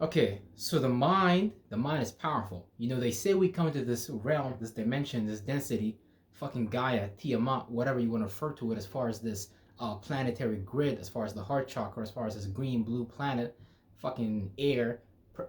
Okay, so the mind is powerful. They say we come into this realm, this dimension, this density, fucking Gaia, Tiamat, whatever you want to refer to it, as far as this planetary grid, as far as the heart chakra, as far as this green blue planet, fucking air,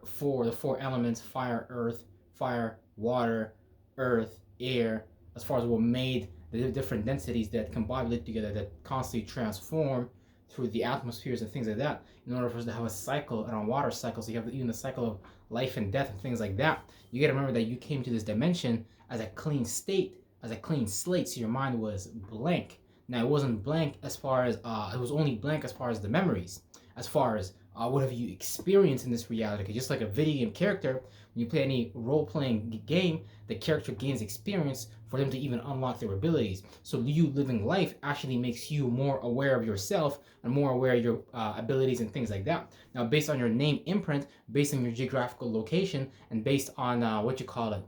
for the four elements: fire, water, earth, air. As far as what made the different densities that combine together, that constantly transform through the atmospheres and things like that, in order for us to have a cycle and a water cycle. So you have even the cycle of life and death and things like that. You got to remember that you came to this dimension as a clean state, as a clean slate. So your mind was blank. Now it wasn't blank as far as it was only blank as far as the memories, as far as what have you experienced in this reality. Because just like a video game character, when you play any role-playing game, the character gains experience for them to even unlock their abilities. So you living life actually makes you more aware of yourself and more aware of your abilities and things like that. Now, based on your name imprint, based on your geographical location, and based on what you call it,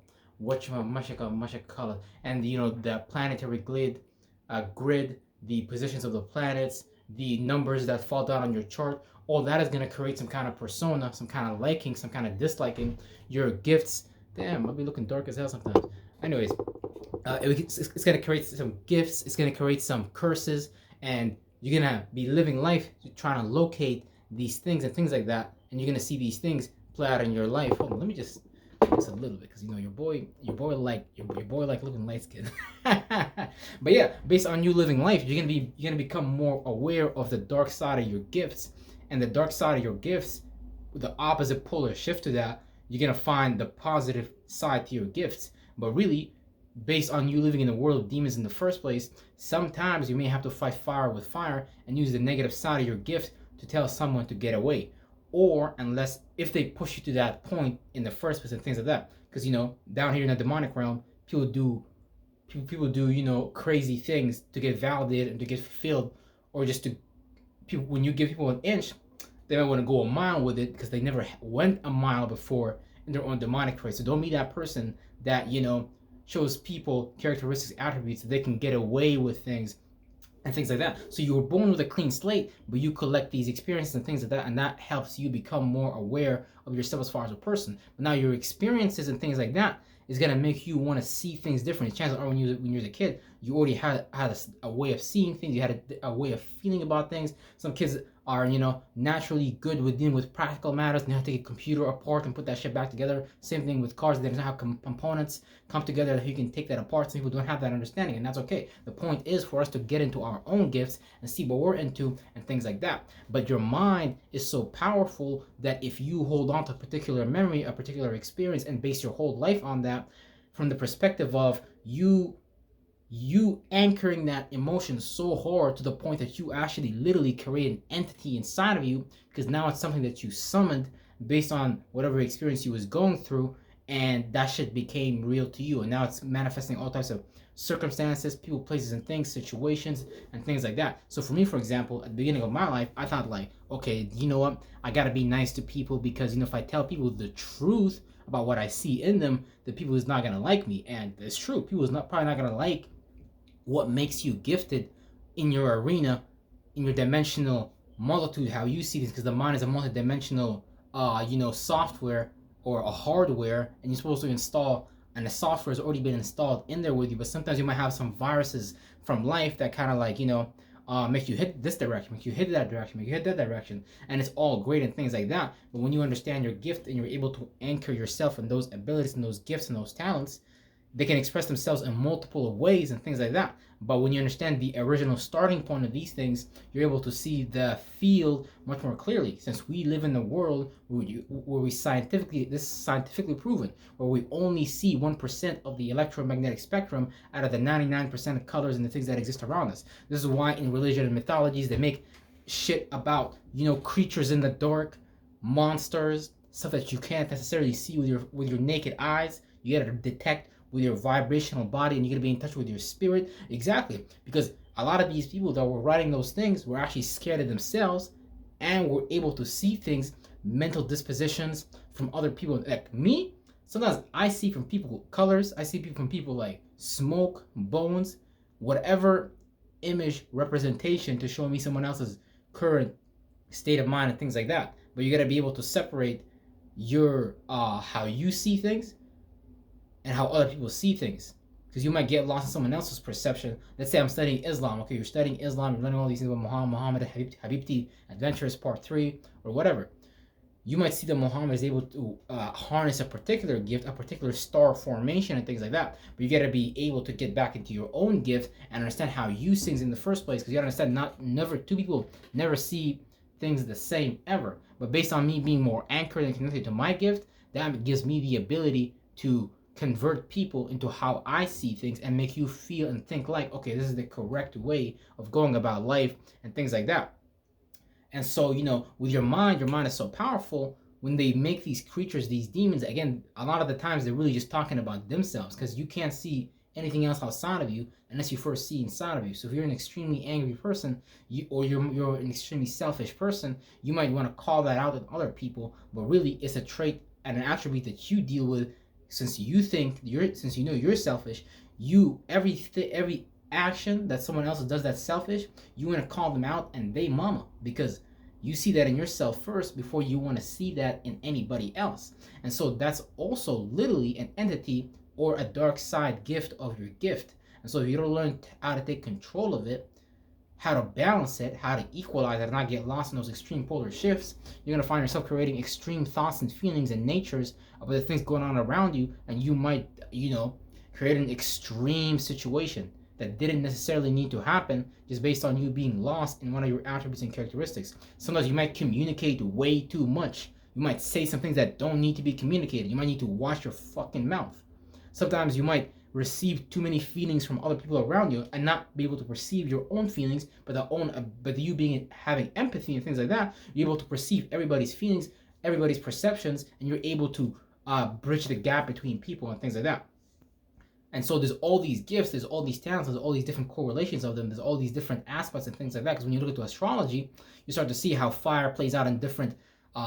and the planetary grid, the positions of the planets, the numbers that fall down on your chart, all that is going to create some kind of persona, some kind of liking, some kind of disliking. Your gifts, damn, I'll be looking dark as hell sometimes. Anyways, it's going to create some gifts, it's going to create some curses, and you're going to be living life trying to locate these things and things like that, and you're going to see these things play out in your life. Hold on, let me just a little bit, because your boy like looking light skinned. But yeah, based on you living life, you're gonna become more aware of the dark side of your gifts, and the dark side of your gifts, with the opposite polar shift to that, you're gonna find the positive side to your gifts. But really, based on you living in the world of demons in the first place, sometimes you may have to fight fire with fire and use the negative side of your gift to tell someone to get away, or unless if they push you to that point in the first place and things like that. Because down here in the demonic realm, people do crazy things to get validated and to get fulfilled, or just to people. When you give people an inch, they might want to go a mile with it because they never went a mile before in their own demonic race. So don't be that person that shows people characteristics, attributes that they can get away with things and things like that. So you were born with a clean slate, but you collect these experiences and things like that, and that helps you become more aware of yourself as far as a person. But now your experiences and things like that is gonna make you want to see things differently. Chances are when you were a kid, you already had a way of seeing things, you had a way of feeling about things. Some kids are naturally good with dealing with practical matters, and they have to take a computer apart and put that shit back together. Same thing with cars, they don't know how components come together that you can take that apart. Some people don't have that understanding, and that's okay. The point is for us to get into our own gifts and see what we're into and things like that. But your mind is so powerful that if you hold on to a particular memory, a particular experience, and base your whole life on that, from the perspective of you anchoring that emotion so hard to the point that you actually literally create an entity inside of you, because now it's something that you summoned based on whatever experience you was going through, and that shit became real to you, and now it's manifesting all types of circumstances, people, places, and things, situations, and things like that. So for me, for example, at the beginning of my life, I thought like, okay, you know what, I gotta be nice to people, because if I tell people the truth about what I see in them, the people is not gonna like me. And it's true, people is probably not gonna like what makes you gifted in your arena, in your dimensional multitude, how you see this, because the mind is a multi-dimensional software or a hardware, and you're supposed to install, and the software has already been installed in there with you. But sometimes you might have some viruses from life that kind of like make you hit this direction, make you hit that direction, make you hit that direction, and it's all great and things like that. But when you understand your gift and you're able to anchor yourself in those abilities and those gifts and those talents, they can express themselves in multiple ways and things like that. But when you understand the original starting point of these things, you're able to see the field much more clearly. Since we live in a world where this is scientifically proven, where we only see 1% of the electromagnetic spectrum out of the 99% of colors and the things that exist around us. This is why in religion and mythologies they make shit about creatures in the dark, monsters, stuff that you can't necessarily see with your naked eyes. You gotta detect with your vibrational body, and you're gonna be in touch with your spirit. Exactly, because a lot of these people that were writing those things were actually scared of themselves, and were able to see things, mental dispositions from other people. Like me, sometimes I see from people colors, I see from people like smoke, bones, whatever image representation to show me someone else's current state of mind and things like that. But you got to be able to separate your how you see things and how other people see things. Because you might get lost in someone else's perception. Let's say I'm studying Islam. Okay, you're studying Islam, you're learning all these things about Muhammad, Habibti, Adventures Part 3, or whatever. You might see that Muhammad is able to harness a particular gift, a particular star formation, and things like that. But you got to be able to get back into your own gift and understand how you see things in the first place. Because you got to understand, two people never see things the same ever. But based on me being more anchored and connected to my gift, that gives me the ability to convert people into how I see things and make you feel and think like, okay, this is the correct way of going about life and things like that. And so, with your mind is so powerful. When they make these creatures, these demons, again, a lot of the times they're really just talking about themselves, because you can't see anything else outside of you unless you first see inside of you. So if you're an extremely angry person, you're an extremely selfish person, you might want to call that out in other people, but really it's a trait and an attribute that you deal with. Since you know you're selfish, every action that someone else does that's selfish, you want to call them out and they mama, because you see that in yourself first before you want to see that in anybody else. And so that's also literally an entity or a dark side gift of your gift. And so if you don't learn how to take control of it, how to balance it, how to equalize it, and not get lost in those extreme polar shifts, you're going to find yourself creating extreme thoughts and feelings and natures of the things going on around you, and you might, create an extreme situation that didn't necessarily need to happen just based on you being lost in one of your attributes and characteristics. Sometimes you might communicate way too much. You might say some things that don't need to be communicated. You might need to watch your fucking mouth. Sometimes you might receive too many feelings from other people around you and not be able to perceive your own feelings, but you having empathy and things like that, you're able to perceive everybody's feelings, everybody's perceptions, and you're able to bridge the gap between people and things like that. And so there's all these gifts, there's all these talents, there's all these different correlations of them, there's all these different aspects and things like that. Because when you look into astrology, you start to see how fire plays out in different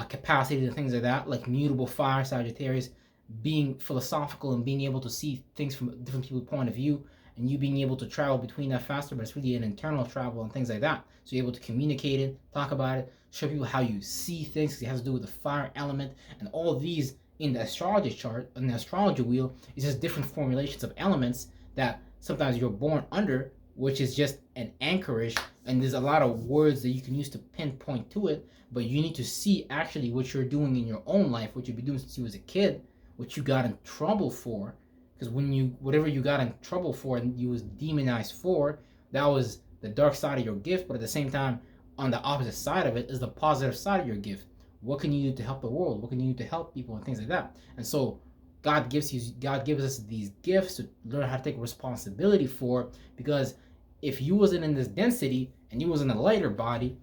capacities and things like that, like mutable fire, Sagittarius, being philosophical and being able to see things from different people's point of view, and you being able to travel between that faster, but it's really an internal travel and things like that. So you're able to communicate it, talk about it, show people how you see things, because it has to do with the fire element, and all of these in the astrology chart, in the astrology wheel, is just different formulations of elements that sometimes you're born under, which is just an anchorage, and there's a lot of words that you can use to pinpoint to it, but you need to see actually what you're doing in your own life, what you've been doing since you was a kid, what you got in trouble for, because whatever you got in trouble for and you was demonized for, that was the dark side of your gift. But at the same time, on the opposite side of it is the positive side of your gift. What can you do to help the world? What can you do to help people and things like that? And so God gives us these gifts to learn how to take responsibility for, because if you wasn't in this density and you was in a lighter body,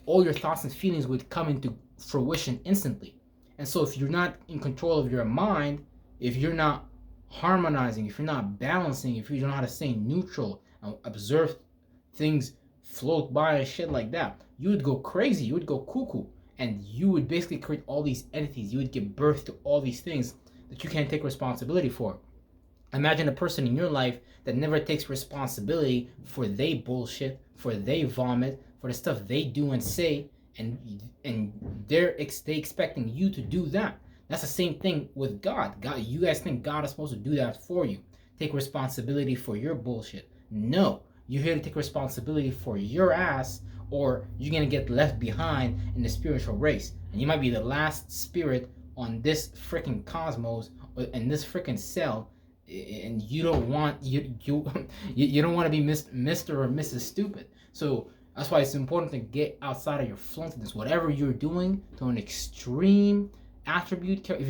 all your thoughts and feelings would come into fruition instantly. And so if you're not in control of your mind, if you're not harmonizing, if you're not balancing, if you don't know how to stay neutral and observe things float by and shit like that, you would go crazy, you would go cuckoo, and you would basically create all these entities. You would give birth to all these things that you can't take responsibility for. Imagine a person in your life that never takes responsibility for they bullshit, for they vomit, for the stuff they do and say, and they expecting you to do that. That's the same thing with God. You guys think God is supposed to do that for you, take responsibility for your bullshit. No, you're here to take responsibility for your ass, or you're gonna get left behind in the spiritual race, and you might be the last spirit on this freaking cosmos, or in this freaking cell, and you don't want you don't want to be Mr. or Mrs. Stupid. So that's why it's important to get outside of your flunkness. Whatever you're doing to an extreme attribute, if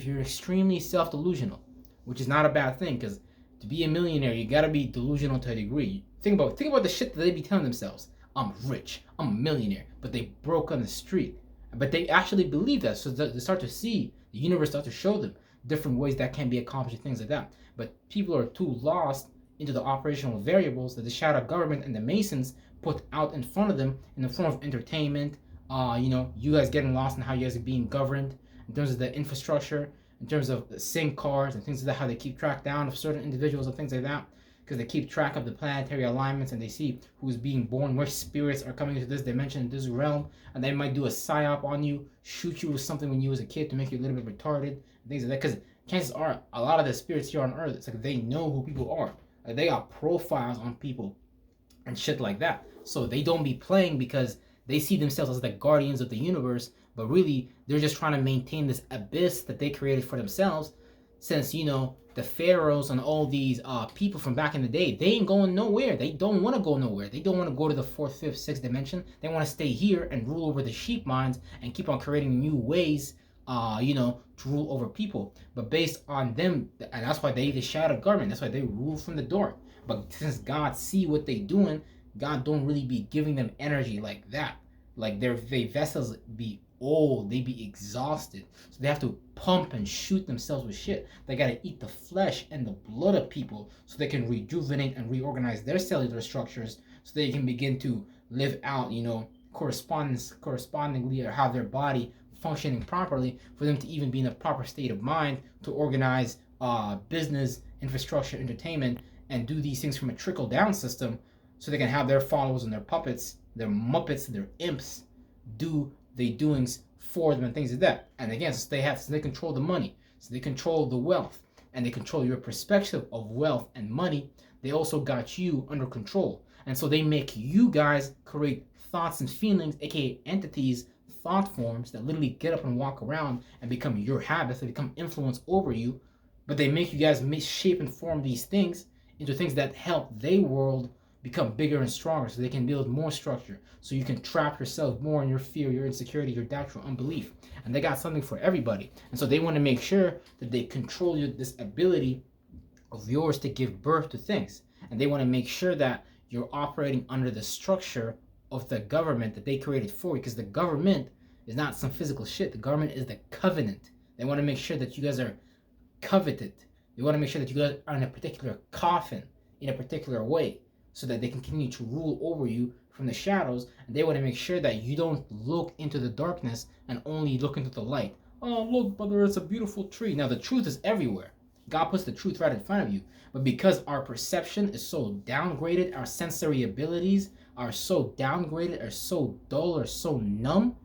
you're extremely self-delusional, which is not a bad thing, because to be a millionaire, you gotta be delusional to a degree. Think about the shit that they be telling themselves. I'm rich, I'm a millionaire, but they broke on the street. But they actually believe that, so they start to see, the universe starts to show them different ways that can be accomplished, things like that. But people are too lost into the operational variables that the shadow government and the Masons put out in front of them in the form of entertainment. You guys getting lost in how you guys are being governed in terms of the infrastructure, in terms of the SIM cards and things like that, how they keep track down of certain individuals and things like that. because they keep track of the planetary alignments and they see who's being born, where spirits are coming into this dimension, this realm, and they might do a psyop on you, shoot you with something when you was a kid to make you a little bit retarded, things like that. Because chances are a lot of the spirits here on Earth, it's like they know who people are. Like they got profiles on people and shit like that. So they don't be playing because they see themselves as the guardians of the universe, but really they're just trying to maintain this abyss that they created for themselves. Since, you know, the pharaohs and all these people from back in the day, they ain't going nowhere. They don't want to go nowhere. They don't want to go to the fourth, fifth, sixth dimension. They want to stay here and rule over the sheep minds and keep on creating new ways, you know, to rule over people. But based on them, and that's why they the shadow government. That's why they rule from the dark. But since God see what they doing, God don't really be giving them energy like that. Like their vessels be old, they be exhausted, so they have to pump and shoot themselves with shit. They gotta eat the flesh and the blood of people so they can rejuvenate and reorganize their cellular structures, so they can begin to live out, you know, correspondingly, or have their body functioning properly for them to even be in a proper state of mind to organize business, infrastructure, entertainment, and do these things from a trickle down system, so they can have their followers and their puppets, their muppets, their imps do the doings for them and things like that. And again, so they control the money, so they control the wealth, and they control your perspective of wealth and money. They also got you under control, and so they make you guys create thoughts and feelings, aka entities, thought forms that literally get up and walk around and become your habits. They become influence over you, but they make you guys shape and form these things into things that help their world become bigger and stronger, so they can build more structure, so you can trap yourself more in your fear, your insecurity, your doubt, your unbelief. And they got something for everybody, and so they want to make sure that they control this ability of yours to give birth to things, and they want to make sure that you're operating under the structure of the government that they created for you, because the government is not some physical shit. The government is the covenant. They want to make sure that you guys are coveted. They want to make sure that you guys are in a particular coffin in a particular way, so that they can continue to rule over you from the shadows. And they want to make sure that you don't look into the darkness and only look into the light. Oh, look, brother, it's a beautiful tree. Now, the truth is everywhere. God puts the truth right in front of you. But because our perception is so downgraded, our sensory abilities are so downgraded, are so dull, or so numb,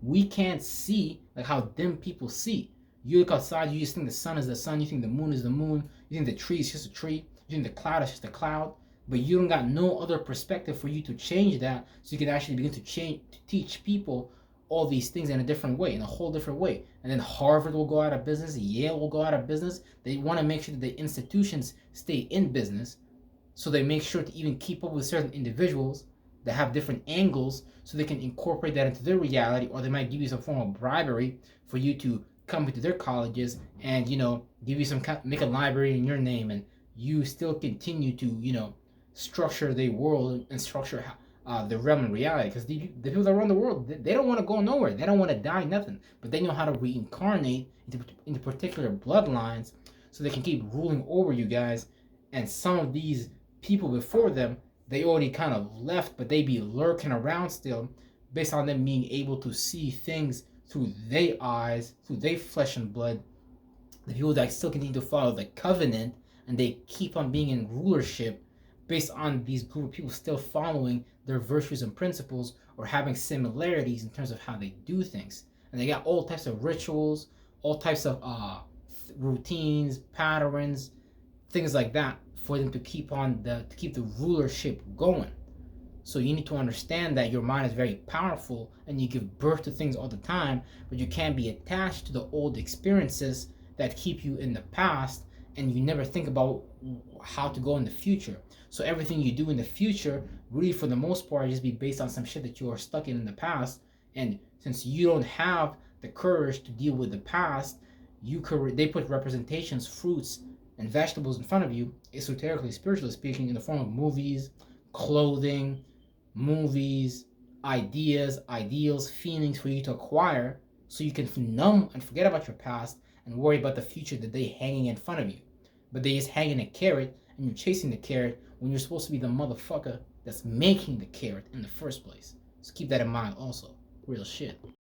we can't see like how dim people see. You look outside, you just think the sun is the sun, you think the moon is the moon, you think the tree is just a tree, you think the cloud is just a cloud, but you don't got no other perspective for you to change that, so you can actually begin to teach people all these things in a different way, in a whole different way. And then Harvard will go out of business, Yale will go out of business. They want to make sure that the institutions stay in business, so they make sure to even keep up with certain individuals that have different angles, so they can incorporate that into their reality, or they might give you some form of bribery for you to come into their colleges and, you know, give you some, make a library in your name, and you still continue to, you know, structure the world and structure the realm and reality. Because the people that run the world, they don't want to go nowhere. They don't want to die, nothing. But they know how to reincarnate into particular bloodlines, so they can keep ruling over you guys. And some of these people before them, they already kind of left, but they be lurking around still, based on them being able to see things through their eyes, through their flesh and blood. The people that still continue to follow the covenant, and they keep on being in rulership based on these group of people still following their virtues and principles, or having similarities in terms of how they do things. And they got all types of rituals, all types of routines, patterns, things like that, for them to keep the rulership going. So you need to understand that your mind is very powerful, and you give birth to things all the time, but you can't be attached to the old experiences that keep you in the past, and you never think about how to go in the future. So everything you do in the future, really for the most part, just be based on some shit that you are stuck in the past. And since you don't have the courage to deal with the past, they put representations, fruits, and vegetables in front of you, esoterically, spiritually speaking, in the form of movies, clothing, ideas, ideals, feelings for you to acquire, so you can numb and forget about your past and worry about the future that they hanging in front of you. But they just hanging a carrot, and you're chasing the carrot when you're supposed to be the motherfucker that's making the carrot in the first place. So keep that in mind also. Real shit.